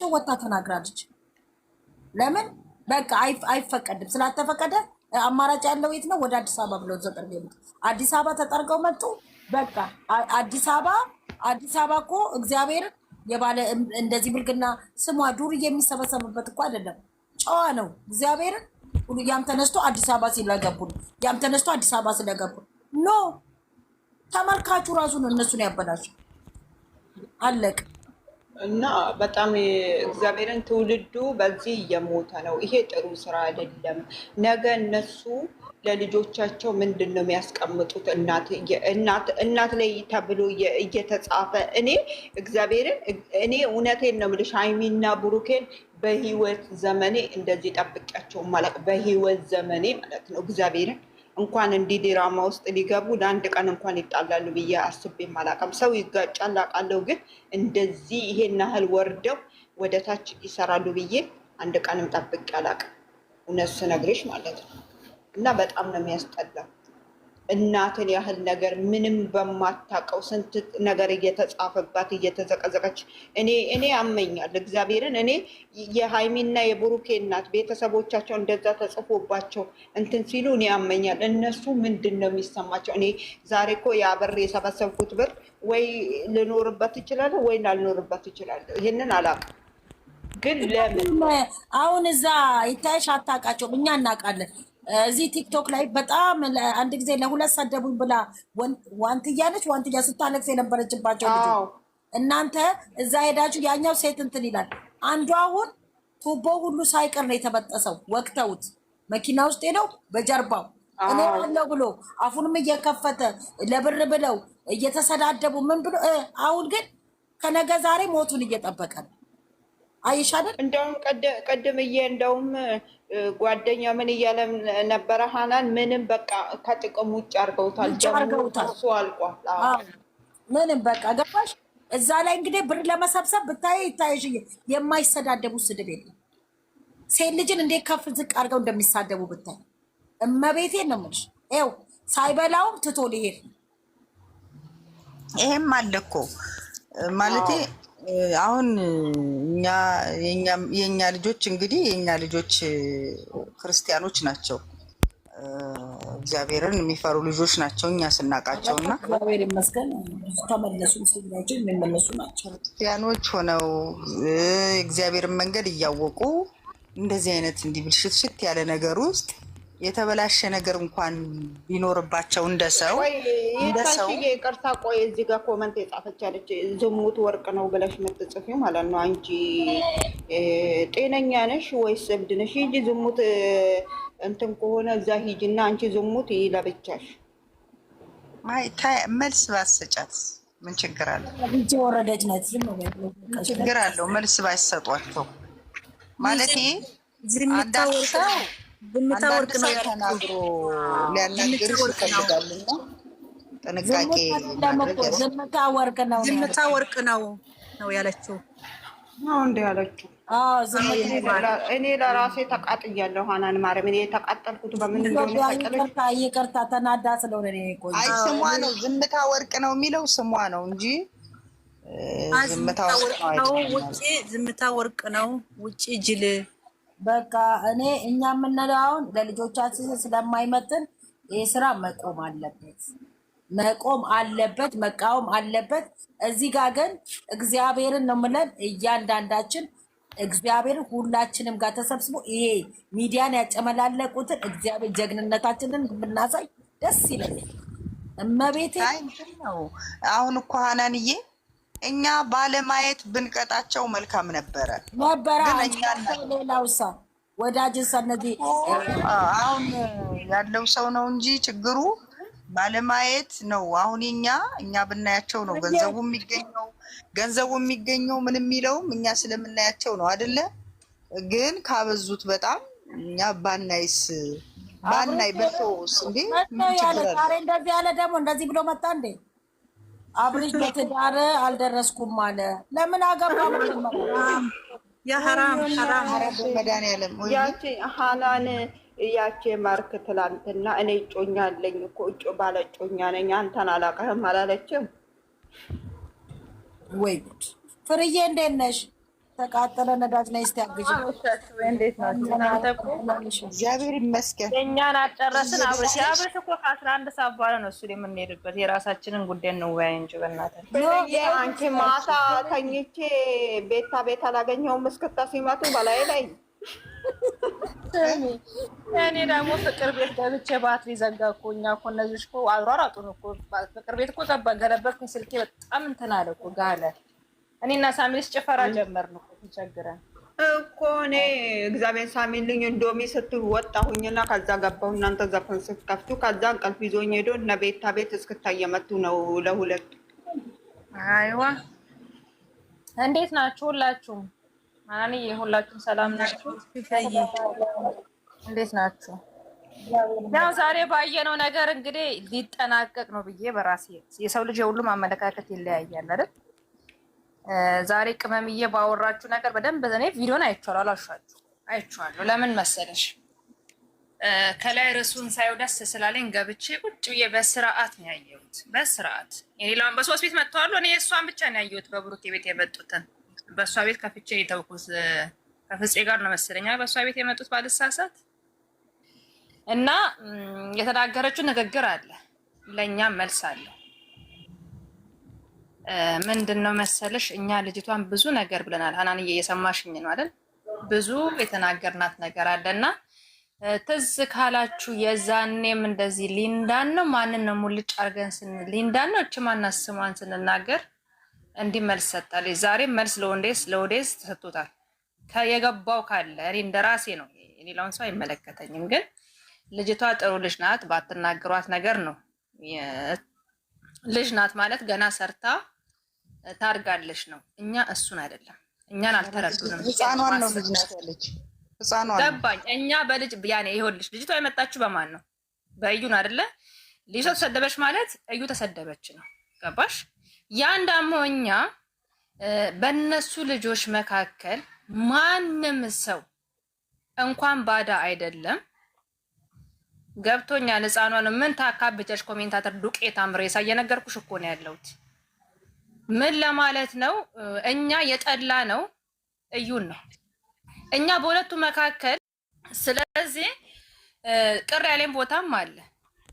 ወጣ ተናግራለች። ለምን በቃ አይፈቀድም። ስላልተፈቀደ አማራጭ ያለው የት ነው? ወደ አዲስ አበባ ብለው ዘጠር ሄዱት። አዲስ አበባ ተጠርገው መጡ። በቃ አዲስ አበባ እኮ እግዚአብሔር የባለ እንደዚህ ብልግና ስሟ ዱር የሚሰበሰብበት እኮ አይደለም። ጨዋ ነው እግዚአብሔር። ያም ተነስቶ አዲስ አበባ ስለገቡ ያም ተነስቶ አዲስ አበባ ስለገቡ ኖ ተመልካቹ ራሱ ነው እነሱን ያበላቸው። አለቅ እና በጣም እግዚአብሔርን ትውልዱ በዚህ እየሞተ ነው። ይሄ ጥሩ ስራ አይደለም። ነገ እነሱ ለልጆቻቸው ምንድን ነው የሚያስቀምጡት? እናት ላይ ተብሎ እየተጻፈ እግዚአብሔርን እውነቴን ነው የምልሽ ሀይሚና ብሩኬን በህይወት ዘመኔ እንደዚህ ጠብቂያቸው ማለት በህይወት ዘመኔ ማለት ነው እግዚአብሔርን እንኳን እንዲህ ዲራማ ውስጥ ሊገቡ ለአንድ ቀን እንኳን ይጣላሉ ብዬ አስቤም አላውቅም። ሰው ይጋጫል አውቃለሁ፣ ግን እንደዚህ ይሄን ያህል ወርደው ወደ ታች ይሰራሉ ብዬ አንድ ቀንም ጠብቄ አላውቅም። እውነት ስነግርሽ ማለት ነው። እና በጣም ነው የሚያስጠላው። እናትን ያህል ነገር ምንም በማታውቀው ስንት ነገር እየተጻፈባት እየተዘቀዘቀች እኔ ያመኛል እግዚአብሔርን። እኔ የሀይሚና የብሩኬ እናት ቤተሰቦቻቸው እንደዛ ተጽፎባቸው እንትን ሲሉ እኔ ያመኛል። እነሱ ምንድን ነው የሚሰማቸው? እኔ ዛሬ እኮ ያ ብር የሰበሰብኩት ብር ወይ ልኖርበት ይችላለሁ ወይ ላልኖርበት ይችላለሁ። ይህንን አላውቅም። ግን ለምን አሁን እዛ ይታይሽ አታውቃቸውም፣ እኛ እናውቃለን። እዚህ ቲክቶክ ላይ በጣም አንድ ጊዜ ለሁለት ሰደቡኝ ብላ ዋንትያ ስታለቅስ የነበረችባቸው ልጆች እናንተ እዛ ሄዳችሁ ያኛው ሴት እንትን ይላል። አንዱ አሁን ቱቦ ሁሉ ሳይቀር ነው የተበጠሰው። ወቅተውት መኪና ውስጥ ሄደው በጀርባው እኔ አለው ብሎ አፉንም እየከፈተ ለብር ብለው እየተሰዳደቡ ምን ብሎ አሁን ግን ከነገ ዛሬ ሞቱን እየጠበቀ ነው። አይሻለን እንደውም ቀደምዬ እንደውም ጓደኛ ምን እያለ ነበረ? ሀናን ምንም በቃ ከጥቅም ውጭ አድርገውታል። እሱ አልቋል። ምንም በቃ ገባሽ? እዛ ላይ እንግዲህ ብር ለመሰብሰብ ብታይ ይታይሽ የማይሰዳደቡ ስድብ የለም። ሴት ልጅን እንዴት ከፍ ዝቅ አድርገው እንደሚሳደቡ ብታይ እመቤቴን ነው የምልሽ። ይኸው ሳይበላውም ትቶ ሊሄድ ይሄም አለ እኮ ማለቴ አሁን የኛ ልጆች እንግዲህ የኛ ልጆች ክርስቲያኖች ናቸው። እግዚአብሔርን የሚፈሩ ልጆች ናቸው እኛ ስናውቃቸው እና እግዚአብሔር ይመስገን ተመለሱ ሲላቸው የሚመለሱ ናቸው። ክርስቲያኖች ሆነው እግዚአብሔርን መንገድ እያወቁ እንደዚህ አይነት እንዲህ ብልሽት ያለ ነገር ውስጥ የተበላሸ ነገር እንኳን ቢኖርባቸው እንደሰው ቅርታ ቆይ እዚህ ጋር ኮመንት የጻፈች ያለች ዝሙት ወርቅ ነው ብለሽ የምትጽፊው ማለት ነው። አንቺ ጤነኛ ነሽ ወይስ እብድ ነሽ? ሂጂ ዝሙት እንትን ከሆነ እዛ ሂጂና አንቺ ዝሙት ይለብቻሽ። መልስ ባሰጫት ምን ችግር አለ? ልጅ ወረደች ናት። ምን ችግር አለው? መልስ ባይሰጧቸው ማለት ዝምታ ወርቅ ነው ተናግሮ ሊያናግርሽ ይፈልጋልና ጥንቃቄ ዝምታ ወርቅ ነው። ዝምታ ወርቅ ነው ያለችው ነው እንደ ያለችው። እኔ ለራሴ ተቃጥያለሁ። ሀናን ማርያም እኔ የተቃጠልኩት በምን እንደሆነ ታውቂያለሽ? ይቅርታ ተናዳ ስለሆነ ነው ቆይ። አይ ስሟ ነው ዝምታ ወርቅ ነው የሚለው ስሟ ነው እንጂ ዝምታ ወርቅ ነው። ውጪ ዝምታ ወርቅ ነው፣ ውጪ ጅል በቃ እኛ የምንለው አሁን ለልጆቻችን ስለማይመጥን ይህ ስራ መቆም አለበት፣ መቃወም አለበት። እዚህ ጋር ግን እግዚአብሔርን ነው የምለን እያንዳንዳችን እግዚአብሔርን ሁላችንም ጋር ተሰብስቦ ይሄ ሚዲያን ያጨመላለቁትን እግዚአብሔር ጀግንነታችንን ብናሳይ ደስ ይለኛል። እመቤቴ ነው አሁን እኮ ሀናንዬ እኛ ባለማየት ብንቀጣቸው መልካም ነበረ። ሌላው ሰው ወዳጅን ሰነዲ አሁን ያለው ሰው ነው እንጂ ችግሩ ባለማየት ነው። አሁን እኛ ብናያቸው ነው ገንዘቡ የሚገኘው ምን የሚለውም እኛ ስለምናያቸው ነው አይደለ? ግን ካበዙት በጣም እኛ ባናይ በሰውስ እንዴ እንደዚህ ያለ ደግሞ እንደዚህ ብሎ መጣ እንዴ? አብሪሽ በትዳር አልደረስኩም አለ። ለምን አገባ? የሐራም መድኃኒዓለም ያቺ ሀናን ያቺ ማርክ ትላንትና እኔ እጮኛ አለኝ እኮ ባለ እጮኛ ነኝ አንተን አላውቅህም አላለችም ወይ? ፍርዬ እንዴት ነሽ? ተቃጠለ ነዳጅ ላይ እስቲ አግዥ። እንዴት ናችሁ እናንተ? እኮ እግዚአብሔር ይመስገን የእኛን አጨረስን። አብረሽ እኮ ከ11 ሰዓት በኋላ ነው እሱ የምንሄድበት። የራሳችንን ጉዳይ እንወያይ እንጂ በእናትህ። አንቺ ማታ ተኝቼ ቤት አላገኘሁም እስክታ ሲመጡ በላይ ላይ እኔ ደግሞ ፍቅር ቤት ገብቼ ባትሪ ዘጋ እኮ። እኛ እኮ እነዚህ እኮ አሯሯጡን እኮ ፍቅር ቤት እኮ ገለበጥኩኝ። ስልኬ በጣም እንትን አለ እኮ ጋለ። እኔና ሳሚልስ ጭፈራ ጀመርን እኮ ተቸግረን እኮ እኔ እግዚአብሔር ሳሚልኝ እንዶሚ ስትል ወጣሁኝና ከዛ ገባሁ። እናንተ ዘፈን ስትከፍቱ ከዛ እንቅልፍ ይዞኝ ሄዶ እነ ቤት እስክታ እየመቱ ነው ለሁለት። አይዋ እንዴት ናችሁ ሁላችሁም? ማን ሁላችሁም ሰላም ናችሁ? እንዴት ናችሁ? ያው ዛሬ ባየነው ነገር እንግዲህ ሊጠናቀቅ ነው ብዬ በራሴ የሰው ልጅ የሁሉም አመለካከት ይለያያል አይደል? ዛሬ ቅመምዬ ባወራችሁ ነገር በደንብ እኔ ቪዲዮን አይቼዋለሁ፣ አይቼዋለሁ። ለምን መሰለሽ ከላይ ርዕሱን ሳይው ደስ ስላለኝ ገብቼ ቁጭ ብዬ በስርዓት ነው ያየሁት። በስርዓት የሌላውን በሶስት ቤት መጥተዋል። እኔ የእሷን ብቻ ነው ያየሁት፣ በብሩኬ ቤት የመጡትን በእሷ ቤት ከፍቼ የተውኩት ከፍፄ ጋር ነው መሰለኛ በእሷ ቤት የመጡት ባልሳሳት። እና የተናገረችው ንግግር አለ፣ ለእኛም መልስ አለ። ምንድን ነው መሰለሽ እኛ ልጅቷን ብዙ ነገር ብለናል። ሀናንዬ እየሰማሽኝ ነው አይደል? ብዙ የተናገርናት ነገር አለ እና ትዝ ካላችሁ የዛኔም እንደዚህ ሊንዳን ነው ማንን ነው ሙልጭ አድርገን ሊንዳን ነው እች ማናት ስሟን ስንናገር እንዲህ መልስ ሰጣለች። ዛሬም መልስ ለወዴስ ተሰጥቶታል። የገባው ካለ እኔ እንደራሴ ነው፣ ሌላውን ሰው አይመለከተኝም። ግን ልጅቷ ጥሩ ልጅ ናት። ባትናገሯት ነገር ነው። ልጅ ናት ማለት ገና ሰርታ ታርጋለች ነው። እኛ እሱን አይደለም፣ እኛን አልተረዱንም። ህፃኗን ነው ልጅ ናት ያለች ህፃኗን ገባኝ። እኛ በልጅ ያኔ ይኸውልሽ ልጅቷ የመጣችው በማን ነው? በእዩን አይደለ? ልጅቷ ተሰደበች ማለት እዩ ተሰደበች ነው። ገባሽ? ያን ደግሞ እኛ በእነሱ ልጆች መካከል ማንም ሰው እንኳን ባዳ አይደለም ገብቶኛል። ህፃኗን ምን ታካብጨሽ? ኮሜንታተር ዱቄት አምሬሳ እየነገርኩሽ እኮ ነው ያለሁት። ምን ለማለት ነው? እኛ የጠላ ነው እዩን ነው እኛ በሁለቱ መካከል። ስለዚህ ቅር ያሌን ቦታም አለ።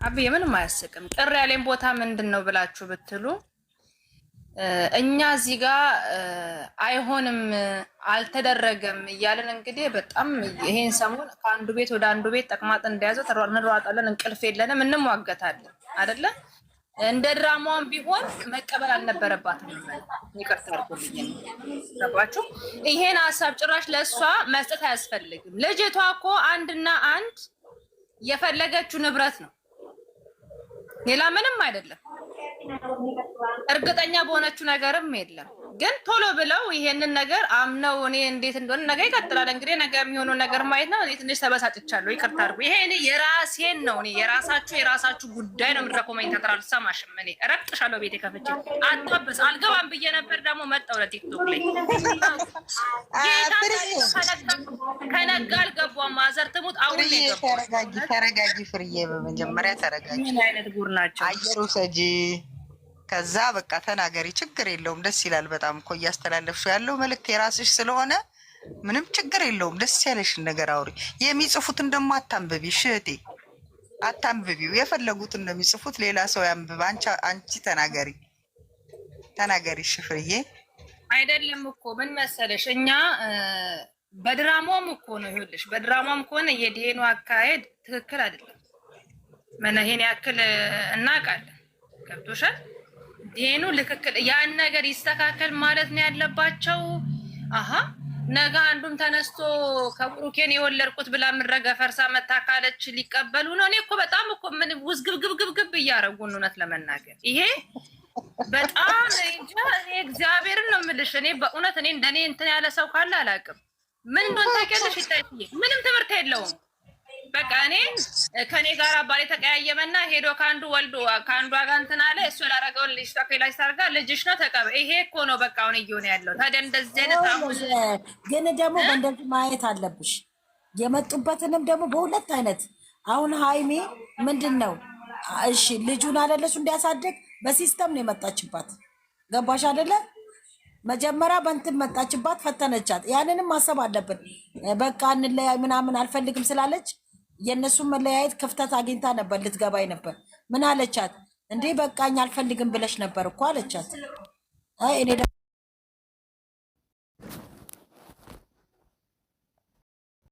አብዬ ምንም አያስቅም። ቅር ያሌን ቦታ ምንድን ነው ብላችሁ ብትሉ እኛ እዚህ ጋር አይሆንም አልተደረገም እያለን እንግዲህ በጣም ይሄን ሰሞን ከአንዱ ቤት ወደ አንዱ ቤት ተቅማጥ እንደያዘው እንሯጣለን፣ እንቅልፍ የለንም፣ እንሟገታለን አይደለ? እንደ ድራማውን ቢሆን መቀበል አልነበረባትም። ይቅርታ አድርጉልኝ። ገባችሁ? ይሄን ሀሳብ ጭራሽ ለእሷ መስጠት አያስፈልግም። ልጅቷ እኮ አንድና አንድ የፈለገችው ንብረት ነው፣ ሌላ ምንም አይደለም። እርግጠኛ በሆነችው ነገርም የለም። ግን ቶሎ ብለው ይሄንን ነገር አምነው እኔ እንዴት እንደሆነ ነገር ይቀጥላል። እንግዲህ ነገ የሚሆነው ነገር ማየት ነው። እኔ ትንሽ ተበሳጭቻለሁ፣ ይቅርታ አድርጉ። ይሄ እኔ የራሴን ነው። እኔ የራሳችሁ ጉዳይ ነው። ምድረ ኮሜንት ተጥራል ሰማሽም። እኔ እረቅጥሻለሁ ቤቴ ከፍቼ አጣበስ አልገባም ብዬ ነበር። ደግሞ መጣሁ ለቲክቶክ ላይ ከነጋ አልገባም። ማዘር ትሙት አሁን ተረጋጊ ፍርዬ፣ በመጀመሪያ ተረጋጊ። ምን አይነት ጉር ናቸው? አየሩ ሰጂ ከዛ በቃ ተናገሪ፣ ችግር የለውም። ደስ ይላል በጣም እኮ እያስተላለፍሽው ያለው መልዕክት የራስሽ ስለሆነ ምንም ችግር የለውም። ደስ ያለሽን ነገር አውሪ። የሚጽፉትን ደግሞ አታንብቢ ሽቴ፣ አታንብቢው። የፈለጉትን እንደሚጽፉት ሌላ ሰው ያንብብ። አንቺ ተናገሪ ሽፍርዬ። አይደለም እኮ ምን መሰለሽ እኛ በድራማውም እኮ ነው ይኸውልሽ፣ በድራማውም ከሆነ የዲኤኑ አካሄድ ትክክል አይደለም። ምን ይሄን ያክል እናውቃለን። ገብቶሻል? ዲኤኑ ልክክል ያን ነገር ይስተካከል ማለት ነው ያለባቸው። አሀ ነገ አንዱም ተነስቶ ከብሩኬን የወለድኩት ብላ ምድረገ ፈርሳ መታካለች ሊቀበሉ ነው። እኔ እኮ በጣም እኮ ምን ውዝግብግብግብ እያደረጉን እውነት ለመናገር ይሄ በጣም እንጃ። እኔ እግዚአብሔርን ነው የምልሽ። እኔ በእውነት እኔ እንደኔ እንትን ያለ ሰው ካለ አላውቅም። ምን እንደሆነ ታውቂያለሽ? ይታይዬ ምንም ትምህርት የለውም። በቃ እኔ ከኔ ጋር አባሌ ተቀያየመና ሄዶ ከአንዱ ወልዶ ከአንዱ ጋር እንትን አለ። እሱ ላረገውን ልጅ ተከላሽ ታርጋ ልጅሽ ነው ተቀበል። ይሄ እኮ ነው በቃ አሁን እየሆነ ያለው። ታዲያ እንደዚህ አይነት አሁን ግን ደግሞ በእንደዚህ ማየት አለብሽ። የመጡበትንም ደግሞ በሁለት አይነት አሁን ሀይሜ ምንድን ነው እሺ ልጁን አደለሱ እንዲያሳድግ በሲስተም ነው የመጣችባት። ገባሽ አደለ? መጀመሪያ በእንትን መጣችባት፣ ፈተነቻት። ያንንም ማሰብ አለብን። በቃ እንለያይ ምናምን አልፈልግም ስላለች የእነሱን መለያየት ክፍተት አግኝታ ነበር ልትገባኝ ነበር። ምን አለቻት? እንዴ በቃኝ አልፈልግም ብለሽ ነበር እኮ አለቻት። እኔ